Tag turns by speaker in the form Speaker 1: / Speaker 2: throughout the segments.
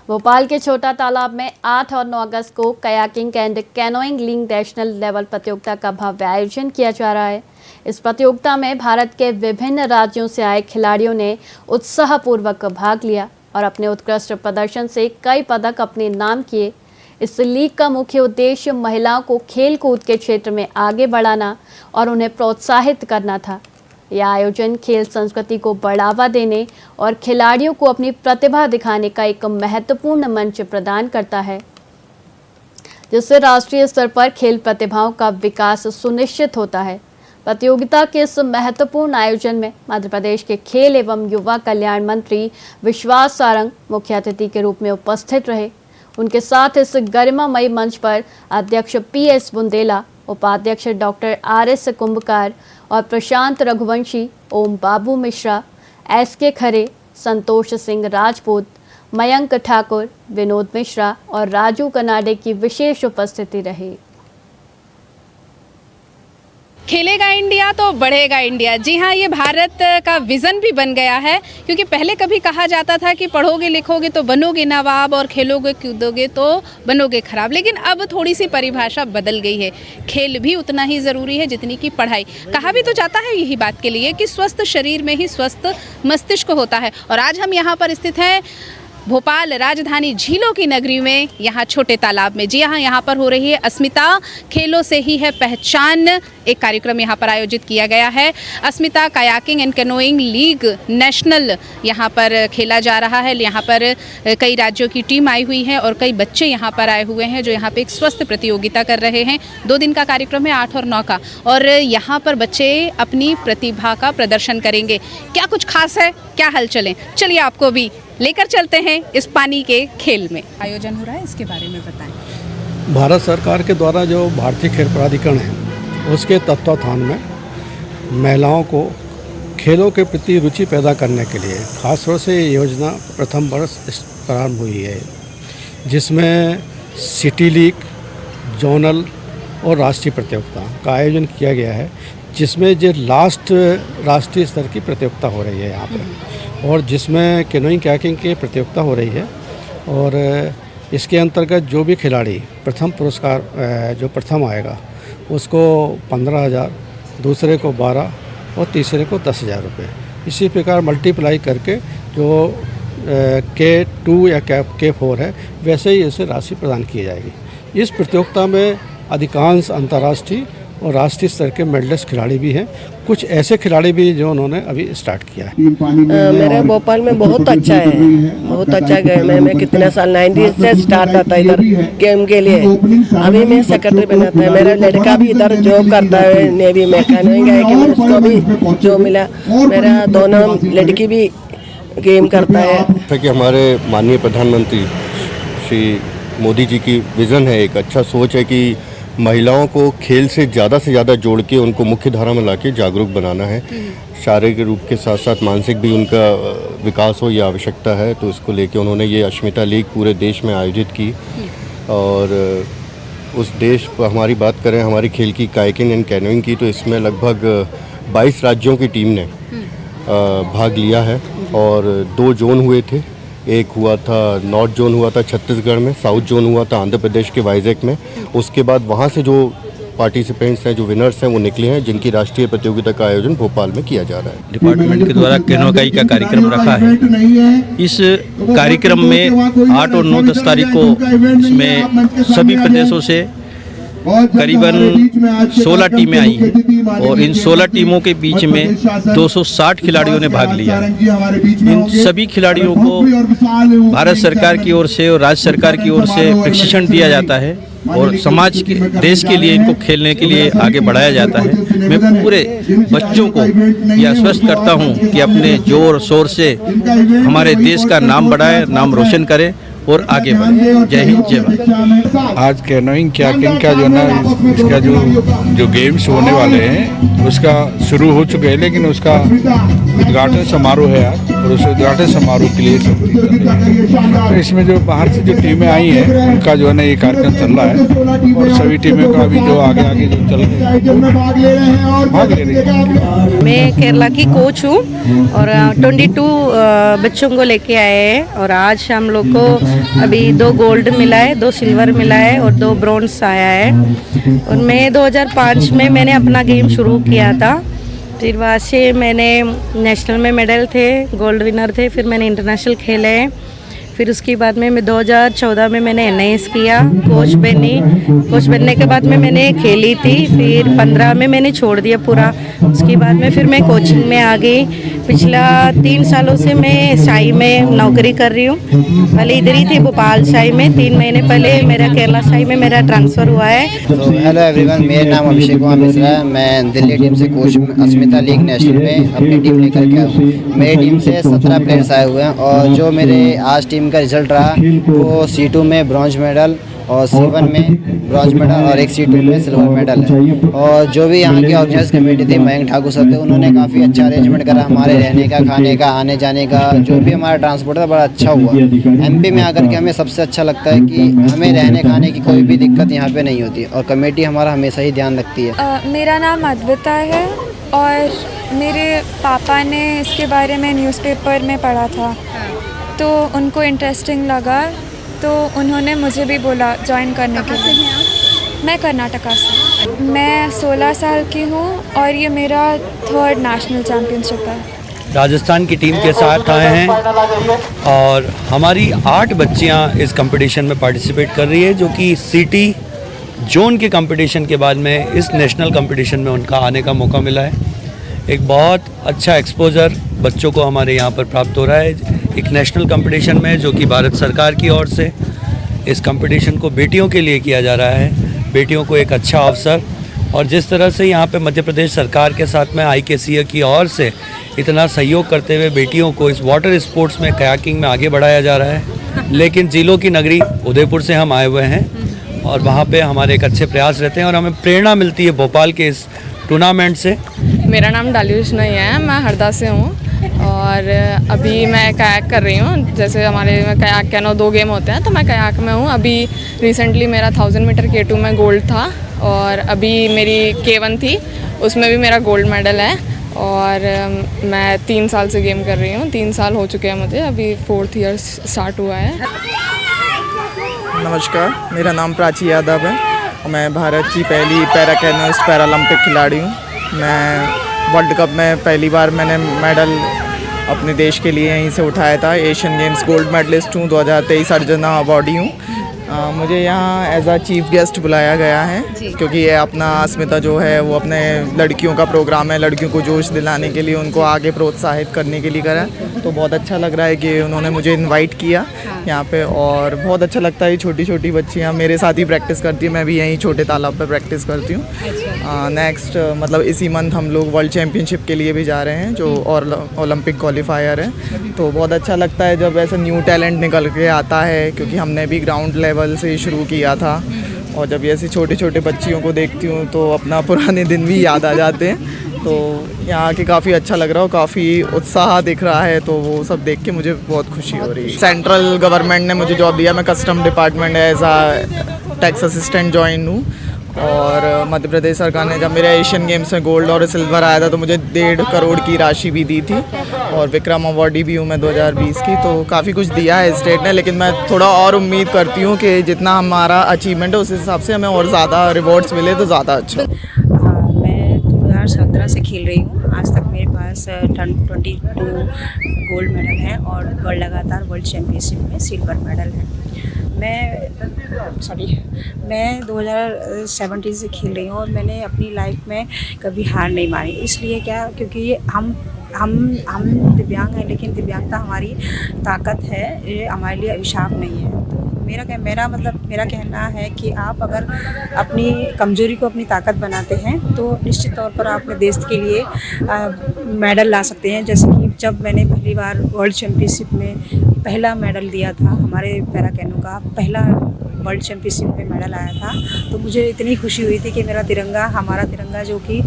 Speaker 1: भोपाल के छोटा तालाब में 8 और 9 अगस्त को kayaking and canoeing league national level प्रतियोगिता का भव्य आयोजन किया जा रहा है। इस प्रतियोगिता में भारत के विभिन्न राज्यों से आए खिलाड़ियों ने उत्साहपूर्वक भाग लिया और अपने उत्कृष्ट प्रदर्शन से कई पदक अपने नाम किए। इस लीग का मुख्य उद्देश्य महिलाओं को खेल कूद के क्षेत्र में आगे बढ़ाना और उन्हें प्रोत्साहित करना था। यह आयोजन खेल संस्कृति को बढ़ावा देने और खिलाड़ियों को अपनी प्रतिभा दिखाने का एक महत्वपूर्ण मंच प्रदान करता है, जिससे राष्ट्रीय स्तर पर खेल प्रतिभाओं का विकास सुनिश्चित होता है। प्रतियोगिता के इस महत्वपूर्ण आयोजन में मध्य प्रदेश के खेल एवं युवा कल्याण मंत्री विश्वास सारंग मुख्य अतिथि के रूप में उपस्थित रहे। उनके साथ इस गरिमामयी मंच पर अध्यक्ष PS बुंदेला, उपाध्यक्ष डॉक्टर RS कुंभकार और प्रशांत रघुवंशी, ओम बाबू मिश्रा, SK खरे, संतोष सिंह राजपूत, मयंक ठाकुर, विनोद मिश्रा और राजू कनाडे की विशेष उपस्थिति रही।
Speaker 2: खेलेगा इंडिया तो बढ़ेगा इंडिया। जी हाँ, ये भारत का विज़न भी बन गया है, क्योंकि पहले कभी कहा जाता था कि पढ़ोगे लिखोगे तो बनोगे नवाब और खेलोगे कूदोगे तो बनोगे खराब, लेकिन अब थोड़ी सी परिभाषा बदल गई है। खेल भी उतना ही ज़रूरी है जितनी की पढ़ाई। कहा भी तो जाता है यही बात के लिए कि स्वस्थ शरीर में ही स्वस्थ मस्तिष्क होता है। और आज हम यहाँ पर स्थित हैं भोपाल राजधानी झीलों की नगरी में, यहाँ छोटे तालाब में। जी हाँ, यहाँ पर हो रही है अस्मिता खेलों से ही है पहचान। एक कार्यक्रम यहाँ पर आयोजित किया गया है। Asmita kayaking and canoeing league national यहाँ पर खेला जा रहा है। यहाँ पर कई राज्यों की टीम आई हुई है और कई बच्चे यहाँ पर आए हुए हैं जो यहाँ पे एक स्वस्थ प्रतियोगिता कर रहे हैं। 2 दिन का कार्यक्रम है, 8 और 9 का, और यहाँ पर बच्चे अपनी प्रतिभा का प्रदर्शन करेंगे। क्या कुछ खास है, क्या हलचल है, चलिए आपको भी लेकर चलते हैं इस पानी के खेल में। आयोजन हो रहा है, इसके बारे में बताएं।
Speaker 3: भारत सरकार के द्वारा जो भारतीय खेल प्राधिकरण है, उसके तत्वावधान में महिलाओं को खेलों के प्रति रुचि पैदा करने के लिए खासतौर से ये योजना प्रथम वर्ष प्रारंभ हुई है, जिसमें सिटी लीग, जोनल और राष्ट्रीय प्रतियोगिता का आयोजन किया गया है, जिसमें जो लास्ट राष्ट्रीय स्तर की प्रतियोगिता हो रही है यहाँ पे, और जिसमें कैनोइंग कयाकिंग की प्रतियोगिता हो रही है। और इसके अंतर्गत जो भी खिलाड़ी प्रथम पुरस्कार जो प्रथम आएगा उसको 15,000, दूसरे को 12 और तीसरे को 10,000 रुपये। इसी प्रकार मल्टीप्लाई करके जो K2 या K4 है, वैसे ही उसे राशि प्रदान की जाएगी। इस प्रतियोगिता में अधिकांश अंतर्राष्ट्रीय और राष्ट्रीय स्तर के मेडलिस्ट खिलाड़ी भी हैं। कुछ ऐसे खिलाड़ी भी जो उन्होंने अभी स्टार्ट किया है।
Speaker 4: मेरे भोपाल में बहुत अच्छा है, बहुत अच्छा गेम है। मैं कितने साल 90 से स्टार्ट आता इधर गेम के लिए। अभी मैं सेक्रेटरी बना था। मेरा लड़का भी इधर जॉब करता है नेवी में, कैनोइंग है कि उसको भी जॉब मिला। मेरा दोनों लड़की भी गेम करता है।
Speaker 5: जैसा कि हमारे माननीय प्रधानमंत्री श्री मोदी जी की विज़न है, एक अच्छा सोच है कि महिलाओं को खेल से ज़्यादा जोड़ के उनको मुख्य धारा में लाके जागरूक बनाना है। शारीरिक रूप के साथ साथ मानसिक भी उनका विकास हो, ये आवश्यकता है। तो इसको लेके उन्होंने ये अस्मिता लीग पूरे देश में आयोजित की। और उस देश पर हमारी बात करें हमारी खेल की कायाकिंग एंड कैनोइंग की, तो इसमें लगभग 22 राज्यों की टीम ने भाग लिया है और 2 जोन हुए थे। एक हुआ था नॉर्थ जोन हुआ था छत्तीसगढ़ में, साउथ जोन हुआ था आंध्र प्रदेश के वाइजैक में। उसके बाद वहाँ से जो पार्टिसिपेंट्स हैं, जो विनर्स हैं, वो निकले हैं, जिनकी राष्ट्रीय प्रतियोगिता का आयोजन भोपाल में किया जा रहा है।
Speaker 6: डिपार्टमेंट के द्वारा कैनोकाई का कार्यक्रम रखा है। इस कार्यक्रम में 8 और 9 10 तारीख को इसमें सभी प्रदेशों से करीबन 16 टीमें आई हैं और इन 16 टीमों के बीच में 260 खिलाड़ियों ने भाग लिया। इन सभी खिलाड़ियों को भारत सरकार की ओर से और राज्य सरकार की ओर से प्रशिक्षण दिया जाता है और समाज के देश के लिए इनको खेलने के लिए आगे बढ़ाया जाता है। मैं पूरे बच्चों को यह आश्वस्त करता हूं कि अपने जोर शोर से हमारे देश का नाम बढ़ाएं, नाम रोशन करें और आगे बढ़े। जय हिंद, जय भारत।
Speaker 7: आज कैनोइंग कयाकिंग का जो ना इसका जो गेम्स होने वाले हैं उसका शुरू हो चुके हैं, लेकिन उसका उद्घाटन समारोह है आज और उस उद्घाटन समारोह के लिए सब तो इसमें जो बाहर से जो टीमें आई हैं उनका जो है ना ये कार्यक्रम चल रहा है और सभी टीमों का भी जो आगे जो चल रही भाग ले रही है।
Speaker 8: मैं केरला की कोच हूँ और 22 बच्चों को लेके आए हैं और आज हम लोग को अभी 2 गोल्ड मिला है, 2 सिल्वर मिला है और 2 ब्रॉन्ज आया है। और मैं 2005 में मैंने अपना गेम शुरू किया था। फिर वहाँ से मैंने नेशनल में मेडल थे, गोल्ड विनर थे। फिर मैंने इंटरनेशनल खेले हैं। फिर उसके बाद में मैं 2014 में मैंने NIS किया, कोच बनी। कोच बनने के बाद में मैंने खेली थी। फिर 15 में मैंने छोड़ दिया पूरा। उसके बाद में फिर मैं कोचिंग में आ गई। पिछला 3 सालों से मैं शाही में नौकरी कर रही हूँ। पहले इधर ही थी भोपाल शाही में, 3 महीने पहले मेरा केरला शाही में मेरा ट्रांसफ़र हुआ है।
Speaker 9: तो हेलो एवरीवन, मेरा नाम अभिषेक कुमार मिश्रा है। मैं दिल्ली टीम से कोच अस्मिता लीग नेशनल में अपनी टीम लेकर के आया हूँ। मेरी टीम से 17 प्लेयर्स आए हुए हैं और जो मेरे आज टीम का रिजल्ट रहा वो C2 में ब्रॉन्ज मेडल और C1 में ब्रॉन्ज मेडल और एक C2 में सिल्वर मेडल है। और जो भी यहाँ की ऑर्गेनाइज कमेटी थी, मयंक ठाकुर सर थे, उन्होंने काफ़ी अच्छा अरेंजमेंट करा। हमारे रहने का, खाने का, आने जाने का, जो भी हमारा ट्रांसपोर्ट था बड़ा अच्छा हुआ। MP में आकर के हमें सबसे अच्छा लगता है कि हमें रहने खाने की कोई भी दिक्कत यहाँ पे नहीं होती और कमेटी हमारा हमेशा ही ध्यान रखती है।
Speaker 10: मेरा नाम अद्विता है और मेरे पापा ने इसके बारे में न्यूज़पेपर में पढ़ा था तो उनको इंटरेस्टिंग लगा तो उन्होंने मुझे भी बोला ज्वाइन करने के लिए। मैं कर्नाटका से। मैं 16 साल की हूँ और ये मेरा 3rd नेशनल चैम्पियनशिप है।
Speaker 6: राजस्थान की टीम के साथ आए हैं और हमारी 8 बच्चियां इस कंपटीशन में पार्टिसिपेट कर रही है, जो कि सिटी जोन के कंपटीशन के बाद में इस नेशनल कंपटीशन में उनका आने का मौका मिला है। एक बहुत अच्छा एक्सपोजर बच्चों को हमारे यहाँ पर प्राप्त हो रहा है एक नेशनल कंपटीशन में, जो कि भारत सरकार की ओर से इस कंपटीशन को बेटियों के लिए किया जा रहा है। बेटियों को एक अच्छा अवसर, और जिस तरह से यहाँ पे मध्य प्रदेश सरकार के साथ में IKCA की ओर से इतना सहयोग करते हुए बेटियों को इस वाटर स्पोर्ट्स में, कयाकिंग में आगे बढ़ाया जा रहा है। लेकिन जिलों की नगरी उदयपुर से हम आए हुए हैं और वहाँ पे हमारे एक अच्छे प्रयास रहते हैं और हमें प्रेरणा मिलती है भोपाल के इस टूर्नामेंट से।
Speaker 11: मेरा नाम डालिश नहीं है, मैं हरदा से हूँ और अभी मैं कयाक कर रही हूँ। जैसे हमारे में कयाक कैनो 2 गेम होते हैं तो मैं कयाक में हूँ। अभी रिसेंटली मेरा 1000 मीटर K2 में गोल्ड था और अभी मेरी K1 थी, उसमें भी मेरा गोल्ड मेडल है। और मैं 3 साल से गेम कर रही हूँ, 3 साल हो चुके हैं मुझे, अभी 4th ईयर स्टार्ट हुआ है।
Speaker 12: नमस्कार, मेरा नाम प्राची यादव है और मैं भारत की पहली पैरा कैनोइस्ट पैरालंपिक खिलाड़ी हूँ। मैं वर्ल्ड कप में पहली बार मैंने मेडल अपने देश के लिए यहीं से उठाया था। एशियन गेम्स गोल्ड मेडलिस्ट हूँ, 2023 अर्जुना अवार्डी हूँ। मुझे यहाँ एज आ चीफ गेस्ट बुलाया गया है क्योंकि ये अपना अस्मिता जो है वो अपने लड़कियों का प्रोग्राम है, लड़कियों को जोश दिलाने के लिए, उनको आगे प्रोत्साहित करने के लिए करा। तो बहुत अच्छा लग रहा है कि उन्होंने मुझे इनवाइट किया यहाँ पे और बहुत अच्छा लगता है। छोटी छोटी बच्चियाँ मेरे साथ ही प्रैक्टिस करती हैं, मैं भी यहीं छोटे तालाब पे प्रैक्टिस करती हूँ। नेक्स्ट मतलब इसी मंथ हम लोग वर्ल्ड चैम्पियनशिप के लिए भी जा रहे हैं जो और ओलंपिक क्वालिफायर है। तो बहुत अच्छा लगता है जब ऐसा न्यू टैलेंट निकल के आता है, क्योंकि हमने भी ग्राउंड लेवल से शुरू किया था और जब ऐसी छोटे छोटे बच्चियों को देखती हूँ तो अपना पुराने दिन भी याद आ जाते हैं। तो यहाँ के काफ़ी अच्छा लग रहा है, काफ़ी उत्साह दिख रहा है, तो वो सब देख के मुझे बहुत खुशी हो रही है। सेंट्रल गवर्नमेंट ने मुझे जॉब दिया, मैं कस्टम डिपार्टमेंट एज आ टैक्स असिस्टेंट ज्वाइन हूँ। और मध्य प्रदेश सरकार ने जब मेरे एशियन गेम्स में गोल्ड और सिल्वर आया था तो मुझे 1.5 करोड़ की राशि भी दी थी और विक्रम अवार्डी भी हूँ मैं 2020 की। तो काफ़ी कुछ दिया है स्टेट ने, लेकिन मैं थोड़ा और उम्मीद करती हूँ कि जितना हमारा अचीवमेंट है उस हिसाब से हमें और ज़्यादा रिवॉर्ड्स मिले तो ज़्यादा अच्छा।
Speaker 13: मैं 2017 से खेल रही हूँ, आज तक मेरे पास 22 गोल्ड मेडल है और लगातार वर्ल्ड चैम्पियनशिप में सिल्वर मेडल है। मैं 2017 से खेल रही हूँ और मैंने अपनी लाइफ में कभी हार नहीं मानी। इसलिए क्या, क्योंकि हम दिव्यांग हैं, लेकिन दिव्यांगता हमारी ताकत है, ये हमारे लिए अभिशाप नहीं है। तो मेरा कहना है कि आप अगर अपनी कमज़ोरी को अपनी ताकत बनाते हैं तो निश्चित तौर पर आप अपने देश के लिए मेडल ला सकते हैं। जैसे कि जब मैंने पहली बार वर्ल्ड चैम्पियनशिप में पहला मेडल दिया था, हमारे पैरा कैनो का पहला वर्ल्ड चैम्पियनशिप में मेडल आया था, तो मुझे इतनी खुशी हुई थी कि हमारा तिरंगा जो कि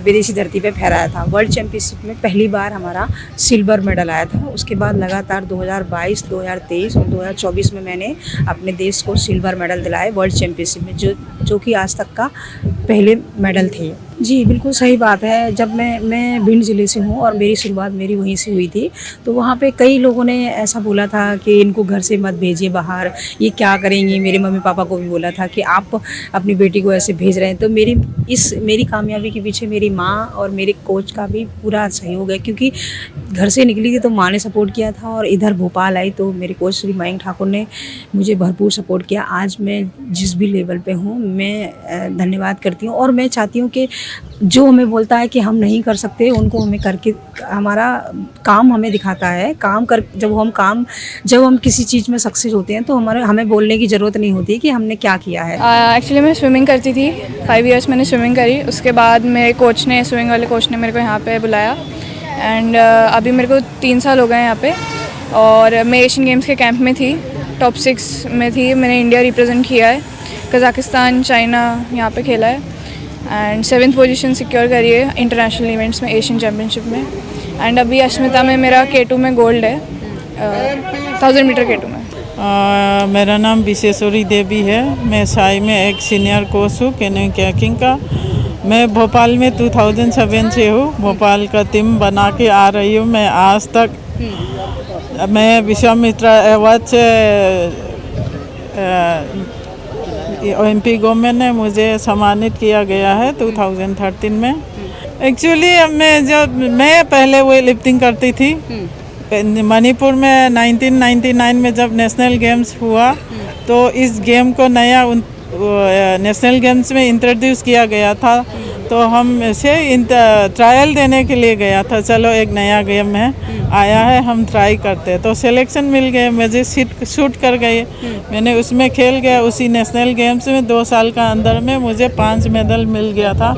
Speaker 13: विदेशी धरती पे फहराया था। वर्ल्ड चैम्पियनशिप में पहली बार हमारा सिल्वर मेडल आया था। उसके बाद लगातार 2022, 2023 और 2024 में मैंने अपने देश को सिल्वर मेडल दिलाए वर्ल्ड चैम्पियनशिप में, जो कि आज तक का पहले मेडल थे। जी, बिल्कुल सही बात है। जब मैं भिंड ज़िले से हूँ और मेरी शुरुआत मेरी वहीं से हुई थी, तो वहाँ पे कई लोगों ने ऐसा बोला था कि इनको घर से मत भेजिए बाहर, ये क्या करेंगी। मेरे मम्मी-पापा को भी बोला था कि आप अपनी बेटी को ऐसे भेज रहे हैं। तो मेरी कामयाबी के पीछे मेरी माँ और मेरे कोच का भी पूरा सहयोग है, क्योंकि घर से निकली थी तो माँ ने सपोर्ट किया था और इधर भोपाल आई तो मेरे कोच श्री मयंक ठाकुर ने मुझे भरपूर सपोर्ट किया। आज मैं जिस भी लेवल पे हूँ, मैं धन्यवाद करती हूँ और मैं चाहती हूँ कि जो हमें बोलता है कि हम नहीं कर सकते, उनको हमें करके, हमारा काम हमें दिखाता है। जब हम किसी चीज़ में सक्सेस होते हैं तो हमें बोलने की ज़रूरत नहीं होती कि हमने क्या किया है।
Speaker 10: एक्चुअली मैं स्विमिंग करती थी, 5 इयर्स मैंने स्विमिंग करी। उसके बाद मेरे कोच ने, स्विमिंग वाले कोच ने मेरे को यहाँ पे बुलाया एंड अभी मेरे को 3 साल हो गए यहाँ पे। और मैं एशियन गेम्स के कैंप में थी, टॉप 6 में थी। मैंने इंडिया रिप्रेजेंट किया है, कज़ाकिस्तान, चाइना यहाँ पे खेला है एंड 7th पोजीशन सिक्योर करी है इंटरनेशनल इवेंट्स में, एशियन चैम्पियनशिप में। एंड अभी अस्मिता में मेरा K2 में गोल्ड है, 1000 मीटर K2 में।
Speaker 14: मेरा नाम विशेश्वरी देवी है। मैं साई में एक सीनियर कोच हूँ कैनोइंग कयाकिंग का। मैं भोपाल में 2007 से हूँ, भोपाल का टीम बना के आ रही हूँ मैं आज तक। मैं विश्वामित्रा अवार्ड से ओलंपिक गवर्नमेंट ने मुझे सम्मानित किया गया है 2013 में। एक्चुअली मैं पहले वेट लिफ्टिंग करती थी मणिपुर में 1999 में जब नेशनल गेम्स हुआ तो इस गेम को नया नेशनल गेम्स में इंट्रोड्यूस किया गया था। तो हम इसे ट्रायल देने के लिए गया था, चलो एक नया गेम है आया है, हम ट्राई करते। तो सिलेक्शन मिल गए, मुझे शूट कर गए, मैंने उसमें खेल गया। उसी नेशनल गेम्स में 2 साल का अंदर में मुझे 5 मेडल मिल गया था।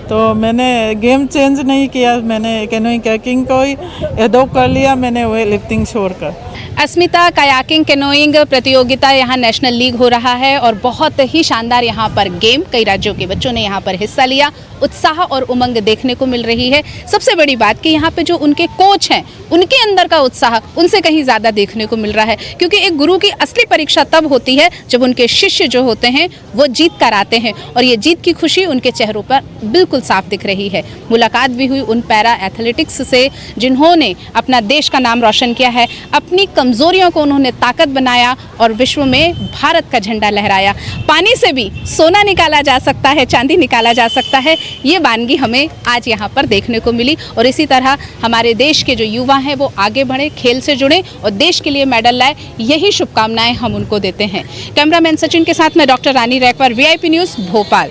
Speaker 14: तो मैंने गेम चेंज नहीं किया, मैंने कैनोइंग कयाकिंग को ही एडॉप्ट कर लिया, मैंने वेट लिफ्टिंग छोड़कर।
Speaker 2: अस्मिता कयाकिंग कैनोइंग प्रतियोगिता यहाँ नेशनल लीग हो रहा है और बहुत ही शानदार यहाँ पर गेम, कई राज्यों के बच्चों ने यहाँ पर हिस्सा लिया। उत्साह और उमंग देखने को मिल रही है। सबसे बड़ी बात कि यहाँ पे जो उनके कोच हैं, उनके अंदर का उत्साह उनसे कहीं ज़्यादा देखने को मिल रहा है, क्योंकि एक गुरु की असली परीक्षा तब होती है जब उनके शिष्य जो होते हैं वो जीत कर आते हैं, और ये जीत की खुशी उनके चेहरों पर बिल्कुल साफ दिख रही है। मुलाकात भी हुई उन पैरा एथलेटिक्स से जिन्होंने अपना देश का नाम रोशन किया है, अपनी कमजोरियों को उन्होंने ताकत बनाया और विश्व में भारत का झंडा लहराया। पानी से भी सोना निकाला जा सकता है, चांदी निकाला जा सकता है, ये वानगी हमें आज यहाँ पर देखने को मिली। और इसी तरह हमारे देश के जो युवा हैं वो आगे बढ़े, खेल से जुड़े और देश के लिए मेडल लाए, यही शुभकामनाएं हम उनको देते हैं। कैमरामैन सचिन के साथ मैं डॉक्टर रानी रैकवार, VIP न्यूज़ भोपाल।